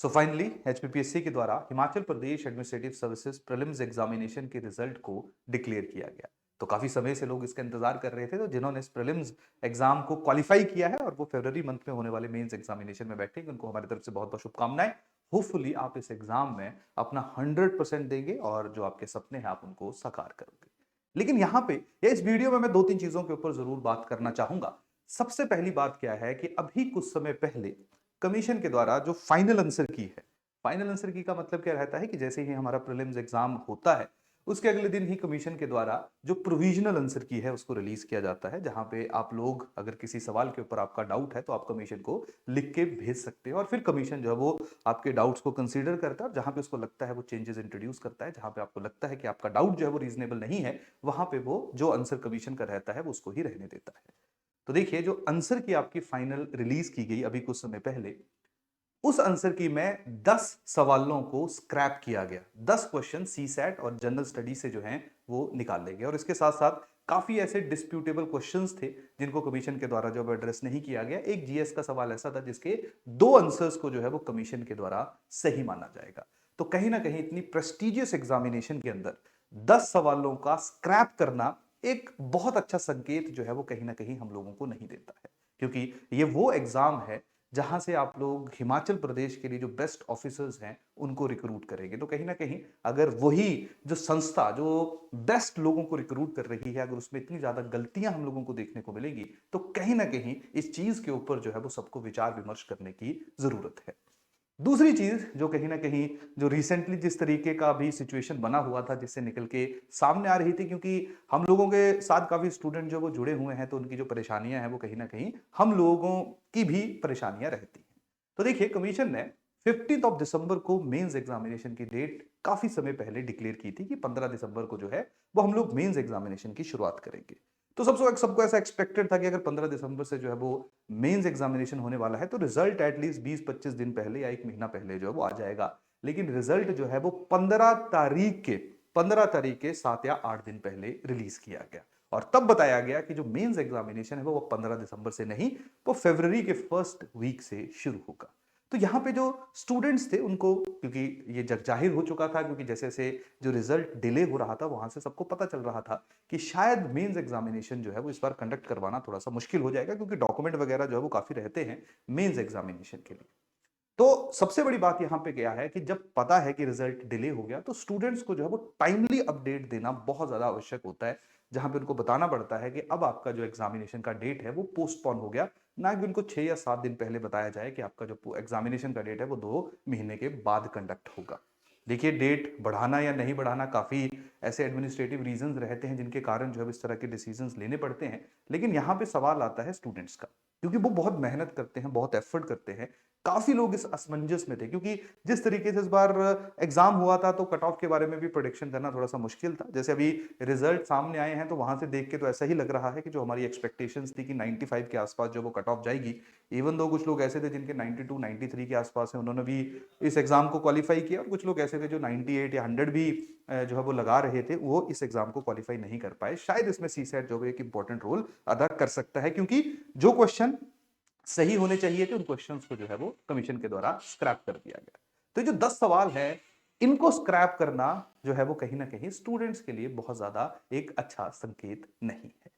So finally HPPSC के द्वारा Himachal Pradesh administrative services prelims examination के रिजल्ट को डिक्लेयर किया गया। तो काफी समय से लोग इसका इंतजार कर रहे थे, तो जिन्होंने इस प्रीलिम्स एग्जाम को क्वालिफाई किया है और वो फरवरी मंथ में होने वाले मेंस एग्जामिनेशन में बैठेंगे, उनको हमारी तरफ से बहुत बहुत शुभकामनाएं। होपफुली आप इस एग्जाम में अपना 100% देंगे और जो आपके सपने हैं आप उनको साकार करोगे। लेकिन यहाँ पे या इस वीडियो में मैं दो तीन चीजों के ऊपर जरूर बात करना चाहूंगा। सबसे पहली बात क्या है कि अभी कुछ समय पहले कमीशन के द्वारा जो फाइनल आंसर की है, फाइनल आंसर की का मतलब क्या रहता है कि जैसे ही हमारा प्रीलिम्स एग्जाम होता है उसके अगले दिन ही कमीशन के द्वारा जो प्रोविजनल आंसर की है उसको रिलीज किया जाता है, जहां पे आप लोग अगर किसी सवाल के ऊपर आपका डाउट है तो आप कमीशन को लिख के भेज सकते हैं और फिर कमीशन जो है वो आपके डाउट्स को कंसीडर करता है और जहां पे उसको लगता है वो चेंजेस इंट्रोड्यूस करता है। जहां पे आपको लगता है कि आपका डाउट जो है वो रीजनेबल नहीं है, वहां पे वो जो आंसर कमीशन का रहता है वो उसको ही रहने देता है। तो देखिए, जो आंसर की आपकी फाइनल रिलीज की गई अभी कुछ समय पहले, उस आंसर की में 10 सवालों को स्क्रैप किया गया। 10 क्वेश्चन सी सेट और जनरल स्टडी से जो हैं वो निकाल ले गए और इसके साथ साथ काफी ऐसे डिस्प्यूटेबल क्वेश्चंस थे जिनको कमीशन के द्वारा जो एड्रेस नहीं किया गया। एक जीएस का सवाल ऐसा था जिसके 2 आंसर्स को जो है वो कमीशन के द्वारा सही माना जाएगा। तो कहीं ना कहीं इतनी प्रेस्टिजियस एग्जामिनेशन के अंदर 10 सवालों का स्क्रैप करना एक बहुत अच्छा संकेत जो है वो कहीं ना कहीं हम लोगों को नहीं देता है, क्योंकि ये वो एग्जाम है जहां से आप लोग हिमाचल प्रदेश के लिए जो बेस्ट ऑफिसर्स हैं उनको रिक्रूट करेंगे। तो कहीं ना कहीं अगर वही जो संस्था जो बेस्ट लोगों को रिक्रूट कर रही है, अगर उसमें इतनी ज्यादा गलतियां हम लोगों को देखने को मिलेंगी, तो कहीं ना कहीं इस चीज के ऊपर जो है वो सबको विचार विमर्श करने की जरूरत है। दूसरी चीज जो कहीं ना कहीं जो रिसेंटली जिस तरीके का भी सिचुएशन बना हुआ था जिससे निकल के सामने आ रही थी, क्योंकि हम लोगों के साथ काफी स्टूडेंट जो वो जुड़े हुए हैं, तो उनकी जो परेशानियां हैं वो कहीं ना कहीं हम लोगों की भी परेशानियां रहती हैं। तो देखिए, कमीशन ने 15 ऑफ दिसंबर को मेंस एग्जामिनेशन की डेट काफी समय पहले डिक्लेयर की थी कि 15 दिसंबर को जो है वो हम लोग मेंस एग्जामिनेशन की शुरुआत करेंगे। तो सबको ऐसा एक्सपेक्टेड था कि अगर 15 दिसंबर से जो है वो मेंस एग्जामिनेशन होने वाला है तो रिजल्ट एटलीस्ट 20-25 दिन पहले या एक महीना पहले जो है वो आ जाएगा। लेकिन रिजल्ट जो है वो 15 तारीख के 7 या 8 दिन पहले रिलीज किया गया और तब बताया गया कि जो मेंस एग्जामिनेशन है वो 15 दिसंबर से नहीं, वो फरवरी के फर्स्ट वीक से शुरू होगा। तो यहाँ पे जो स्टूडेंट्स थे उनको, क्योंकि ये जग जाहिर हो चुका था, क्योंकि जैसे जैसे जो रिजल्ट डिले हो रहा था वहां से सबको पता चल रहा था कि शायद मेंस एग्जामिनेशन जो है वो इस बार कंडक्ट करवाना थोड़ा सा मुश्किल हो जाएगा, क्योंकि डॉक्यूमेंट वगैरह जो है वो काफी रहते हैं मेंस एग्जामिनेशन के लिए। तो सबसे बड़ी बात यहां पे क्या है कि जब पता है कि रिजल्ट डिले हो गया तो स्टूडेंट्स को जो है वो टाइमली अपडेट देना बहुत ज्यादा आवश्यक होता है, जहां पे उनको बताना पड़ता है कि अब आपका जो एग्जामिनेशन का डेट है वो पोस्टपोन हो गया, ना कि उनको 6 या 7 दिन पहले बताया जाए कि आपका जो एग्जामिनेशन का डेट है वो 2 महीने के बाद कंडक्ट होगा। देखिए, डेट बढ़ाना या नहीं बढ़ाना काफी ऐसे एडमिनिस्ट्रेटिव रीजंस रहते हैं जिनके कारण जो है इस तरह के डिसीजंस लेने पड़ते हैं। लेकिन यहाँ पे सवाल आता है स्टूडेंट्स का, क्योंकि वो बहुत मेहनत करते हैं, बहुत एफर्ट करते हैं। काफी लोग इस असमंजस में थे, क्योंकि जिस तरीके से इस बार एग्जाम हुआ था तो कट ऑफ के बारे में भी प्रोडिक्शन करना थोड़ा सा मुश्किल था। जैसे अभी रिजल्ट सामने आए हैं तो वहां से देख के तो ऐसा ही लग रहा है कि जो हमारी एक्सपेक्टेशंस थी कि 95 के आसपास जो वो कट ऑफ जाएगी, इवन दो कुछ लोग ऐसे थे जिनके 92 93 के आसपास है, उन्होंने भी इस एग्जाम को क्वालिफाई किया, और कुछ लोग ऐसे थे जो 98 या 100 भी जो है वो लगा रहे थे, वो इस एग्जाम को क्वालिफाई नहीं कर पाए। शायद इसमें सी सेट जो है एक इंपॉर्टेंट रोल अदा कर सकता है, क्योंकि जो क्वेश्चन सही होने चाहिए थे उन क्वेश्चंस को जो है वो कमीशन के द्वारा स्क्रैप कर दिया गया। तो जो 10 सवाल है इनको स्क्रैप करना जो है वो कहीं ना कहीं स्टूडेंट्स के लिए बहुत ज्यादा एक अच्छा संकेत नहीं है।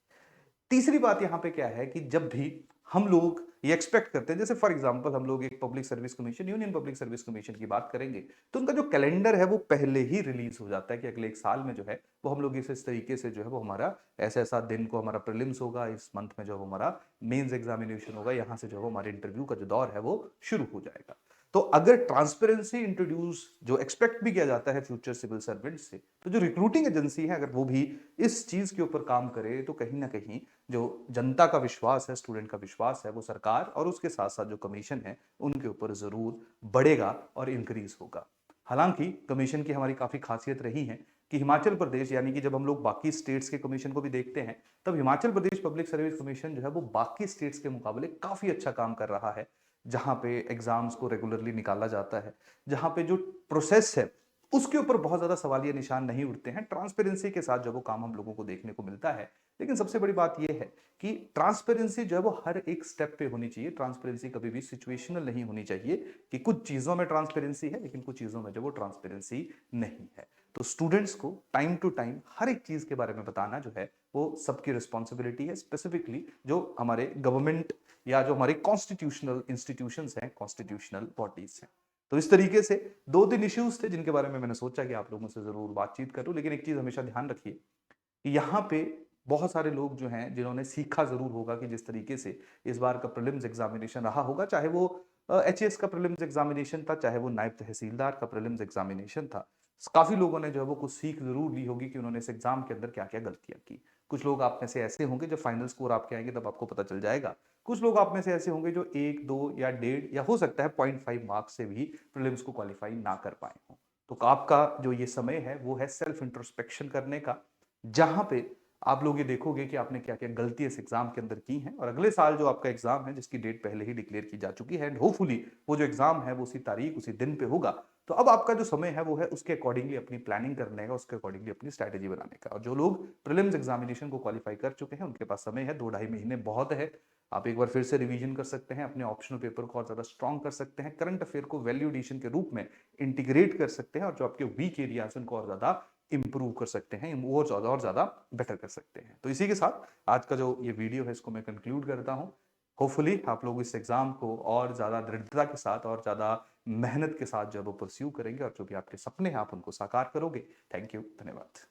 तीसरी बात यहां पे क्या है कि जब भी हम लोग ये एक्सपेक्ट करते हैं, जैसे फॉर एग्जांपल हम लोग एक public service commission, union public service commission की बात करेंगे, तो उनका जो कैलेंडर है वो पहले ही रिलीज हो जाता है कि अगले एक साल में जो है वो हम लोग इस तरीके से जो है वो हमारा ऐसा ऐसा दिन को हमारा प्रीलिम्स होगा, इस मंथ में जो है वो हमारा मेंस एग्जामिनेशन होगा, यहां से जो है वो हमारे इंटरव्यू का जो दौर है वो शुरू हो जाएगा। तो अगर ट्रांसपेरेंसी इंट्रोड्यूस जो एक्सपेक्ट भी किया जाता है फ्यूचर सिविल सर्वेंट से, तो जो रिक्रूटिंग एजेंसी है अगर वो भी इस चीज के ऊपर काम करे तो कहीं ना कहीं जो जनता का विश्वास है, स्टूडेंट का विश्वास है, वो सरकार और उसके साथ साथ जो कमीशन है उनके ऊपर जरूर बढ़ेगा और इंक्रीज होगा। हालांकि कमीशन की हमारी काफी खासियत रही है कि हिमाचल प्रदेश, यानी कि जब हम लोग बाकी स्टेट्स के कमीशन को भी देखते हैं तब Himachal Pradesh public service commission जो है वो बाकी स्टेट्स के मुकाबले काफी अच्छा काम कर रहा है। जहां पे एग्जाम्स को रेगुलरली निकाला जाता है, जहां पे जो प्रोसेस है उसके ऊपर बहुत ज्यादा सवालिया निशान नहीं उठते हैं। ट्रांसपेरेंसी के साथ जो वो काम हम लोगों को देखने को मिलता है। लेकिन सबसे बड़ी बात यह है कि ट्रांसपेरेंसी जो है वो हर एक स्टेप पे होनी चाहिए। ट्रांसपेरेंसी कभी भी सिचुएशनल नहीं होनी चाहिए कि कुछ चीजों में ट्रांसपेरेंसी है लेकिन कुछ चीजों में जो वो ट्रांसपेरेंसी नहीं है। तो स्टूडेंट्स को टाइम टू टाइम हर एक चीज के बारे में बताना जो है वो सबकी रिस्पॉन्सिबिलिटी है। स्पेसिफिकली जो हमारे गवर्नमेंट या जो हमारे कॉन्स्टिट्यूशनल इंस्टीट्यूशंस हैं, कॉन्स्टिट्यूशनल बॉडीज हैं। तो इस तरीके से दो तीन इश्यूज थे जिनके बारे में मैंने सोचा कि आप लोगों से जरूर बातचीत करूं। लेकिन एक चीज हमेशा ध्यान रखिए कि यहाँ पे बहुत सारे लोग जो हैं जिन्होंने सीखा जरूर होगा कि जिस तरीके से इस बार का प्रीलिम्स एग्जामिनेशन रहा होगा, चाहे वो एचएएस का प्रीलिम्स एग्जामिनेशन था, चाहे वो नायब तहसीलदार का प्रीलिम्स एग्जामिनेशन था, काफी लोगों ने जो है वो कुछ सीख जरूर ली होगी कि उन्होंने इस एग्जाम के अंदर क्या क्या गलतियां की। कुछ लोग आप में से ऐसे होंगे जब फाइनल स्कोर आपके आएंगे तब आपको पता चल जाएगा। कुछ लोग आप में से ऐसे होंगे जो 1, 2 या 1.5 या हो सकता है 0.5 मार्क्स से भी प्रीलिम्स को क्वालिफाई ना कर पाए हों। तो आपका जो ये समय है वो है सेल्फ इंट्रोस्पेक्शन करने का, जहां पे आप लोग ये देखोगे कि आपने क्या क्या गलती इस एग्जाम के अंदर की हैं। और अगले साल जो आपका एग्जाम है जिसकी डेट पहले ही डिक्लेयर की जा चुकी है एंड होपफुली वो जो एग्जाम है वो उसी तारीख उसी दिन पे होगा। तो अब आपका जो समय है वो है उसके अकॉर्डिंगली अपनी प्लानिंग करने का, उसके अकॉर्डिंगली अपनी स्ट्रैटेजी बनाने का। और जो लोग प्रीलिम्स एग्जामिनेशन को क्वालिफाई कर चुके हैं उनके पास समय है, 2 ढाई महीने बहुत है। आप एक बार फिर से रिवीजन कर सकते हैं, अपने ऑप्शनल पेपर को और ज्यादा स्ट्रॉन्ग कर सकते हैं, करंट अफेयर को वैल्यू एडिशन के रूप में इंटीग्रेट कर सकते हैं और जो आपके वीक एरियाज उनको और ज्यादा इंप्रूव कर सकते हैं, और ज्यादा बेटर कर सकते हैं। तो इसी के साथ आज का जो ये वीडियो है इसको मैं कंक्लूड करता हूं। होपफुली आप लोग इस एग्जाम को और ज्यादा दृढ़ता के साथ और ज्यादा मेहनत के साथ जो है वो परस्यू करेंगे और जो भी आपके सपने हैं आप उनको साकार करोगे। थैंक यू, धन्यवाद।